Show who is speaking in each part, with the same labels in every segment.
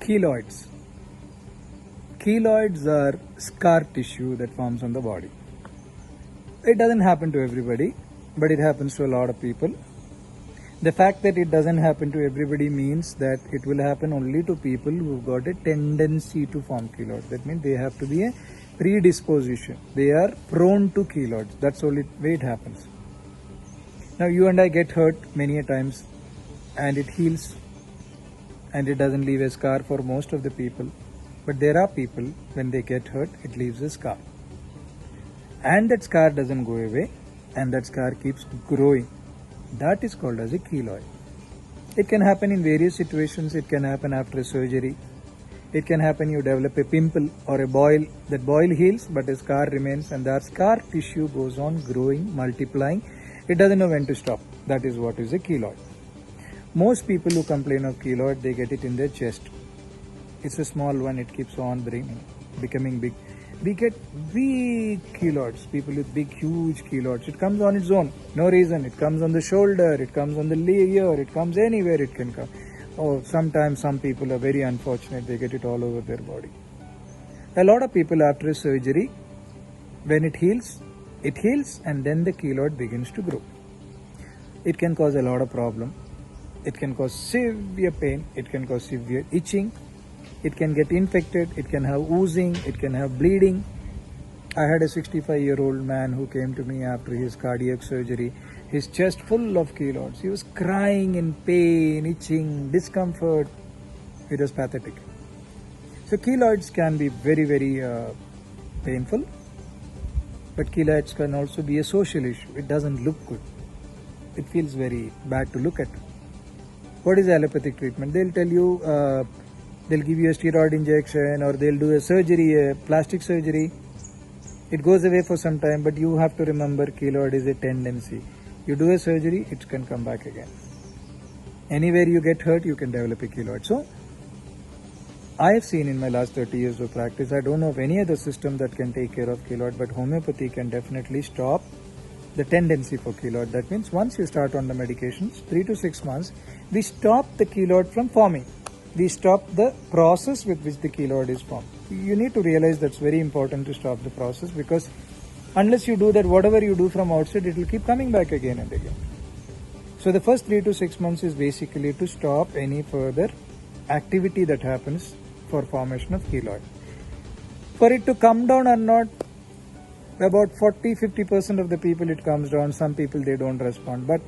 Speaker 1: Keloids. Keloids are scar tissue that forms on the body. It doesn't happen to everybody, but it happens to a lot of people. The fact that it doesn't happen to everybody means that it will happen only to people who've got a tendency to form keloids. That means they have to be a predisposition. They are prone to keloids. That's the only way it happens. Now you and I get hurt many a times and it heals and it doesn't leave a scar for most of the people. But there are people, when they get hurt, it leaves a scar. And that scar doesn't go away and that scar keeps growing. That is called as a keloid. It can happen in various situations. It can happen after a surgery. It can happen you develop a pimple or a boil. That boil heals but a scar remains and that scar tissue goes on growing, multiplying. It doesn't know when to stop. That is what is a keloid. Most people who complain of keloid, they get it in their chest. It's a small one, it keeps on becoming big. We get big keloids, people with big, huge keloids. It comes on its own, no reason. It comes on the shoulder, it comes on the ear, it comes anywhere it can come. Or sometimes some people are very unfortunate, they get it all over their body. A lot of people after a surgery, when it heals and then the keloid begins to grow. It can cause a lot of problem. It can cause severe pain, it can cause severe itching, it can get infected, it can have oozing, it can have bleeding. I had a 65-year-old man who came to me after his cardiac surgery, his chest full of keloids. He was crying in pain, itching, discomfort. It was pathetic. So keloids can be very, very painful, but keloids can also be a social issue. It doesn't look good. It feels very bad to look at. What is allopathic treatment? They'll tell you, they'll give you a steroid injection or they'll do a surgery, a plastic surgery. It goes away for some time, but you have to remember keloid is a tendency. You do a surgery, it can come back again. Anywhere you get hurt, you can develop a keloid. So, I have seen in my last 30 years of practice, I don't know of any other system that can take care of keloid, but homeopathy can definitely stop the tendency for keloid. That means once you start on the medications, 3 to 6 months, we stop the keloid from forming. We stop the process with which the keloid is formed. You need to realize that's very important to stop the process, because unless you do that, whatever you do from outside, it will keep coming back again and again. So the first 3 to 6 months is basically to stop any further activity that happens for formation of keloid. For it to come down or not, about 40-50% of the people it comes down. Some people they don't respond, but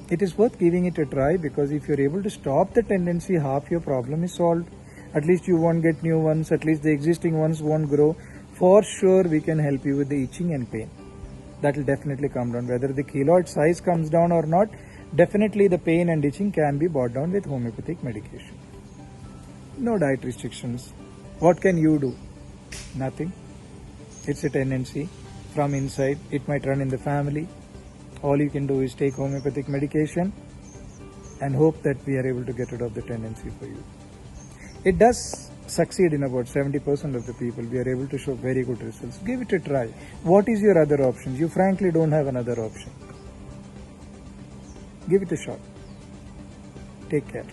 Speaker 1: it is worth giving it a try, because if you're able to stop the tendency, half your problem is solved. At least you won't get new ones, at least the existing ones won't grow. For sure we can help you with the itching and pain. That will definitely come down. Whether the keloid size comes down or not, definitely the pain and itching can be brought down with homeopathic medication. No diet restrictions. What can you do? Nothing. It's a tendency from inside. It might run in the family. All you can do is take homeopathic medication and hope that we are able to get rid of the tendency for you. It does succeed in about 70% of the people. We are able to show very good results. Give it a try. What is your other options? You frankly don't have another option. Give it a shot. Take care.